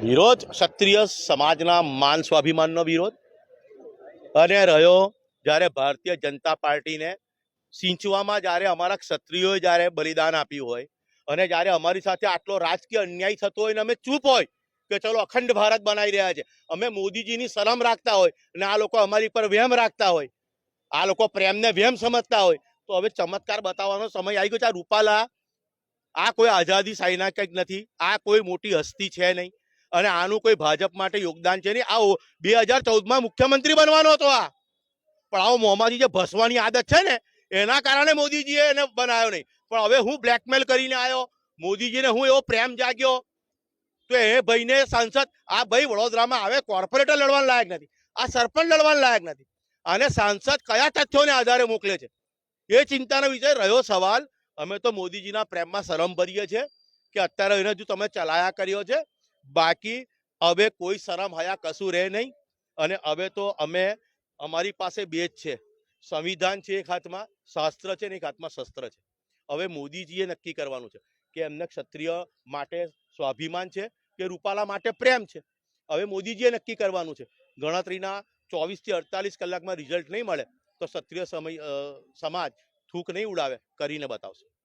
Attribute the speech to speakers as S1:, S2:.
S1: વિરોધ ક્ષત્રિય સમાજના માન સ્વાભિમાનનો વિરોધ અને રહ્યો જ્યારે ભારતીય જનતા પાર્ટીને સિંચવામાં જ્યારે અમારા ક્ષત્રિયોએ જ્યારે બલિદાન આપ્યું હોય અને જ્યારે અમારી સાથે આટલો રાજકીય અન્યાય થતો હોય ને અમે ચૂપ હોય કે ચલો અખંડ ભારત બનાવી રહ્યા છે, અમે મોદીજીની શરમ રાખતા હોય ને આ લોકો અમારી પર વહેમ રાખતા હોય, આ લોકો પ્રેમને વહેમ સમજતા હોય, તો હવે ચમત્કાર બતાવવાનો સમય આવી ગયો છે. આ રૂપાલા આ કોઈ આઝાદી શાહીના કંઈક નથી, આ કોઈ મોટી હસ્તી છે નહીં અને આનું કોઈ ભાજપ માટે યોગદાન છે નહીં. આ 2014માં મુખ્યમંત્રી બનવાનો હતો આ, પણ આવો મોંમાંથી જે ભસવાની આદત છે ને એના કારણે મોદીજીએ એને બનાવ્યો નહીં. પણ હવે હું બ્લેકમેલ કરીને આવ્યો, મોદીજીને હું એવો પ્રેમ જાગ્યો તો એ ભાઈને સાંસદ, આ ભાઈ વડોદરામાં આવે કોર્પોરેટર લડવા લાયક નથી, આ સરપંચ લડવા લાયક નથી, અને સાંસદ કયા તથ્યોને આધારે મોકલે છે એ ચિંતાનો વિષય રહ્યો. સવાલ અમે તો મોદીજીના પ્રેમમાં શરમ ભરીએ છીએ કે અત્યારે એને જો તમે ચલાયા કર્યો છે, બાકી હવે કોઈ શરમ હયા કશું રહે નહીં. અને હવે તો અમે, અમારી પાસે બે જ છે, સંવિધાન છે એક હાથમાં, શાસ્ત્ર છે ને એક હાથમાં શસ્ત્ર છે. હવે મોદીજીએ નક્કી કરવાનું છે કે એમને ક્ષત્રિય માટે સ્વાભિમાન છે કે રૂપાલા માટે પ્રેમ છે. હવે મોદીજીએ નક્કી કરવાનું છે. ગણતરીના 24 થી 48 કલાકમાં રિઝલ્ટ નહીં મળે તો ક્ષત્રિય સમાજ થૂક નહીં ઉડાવે, કરીને બતાવશે.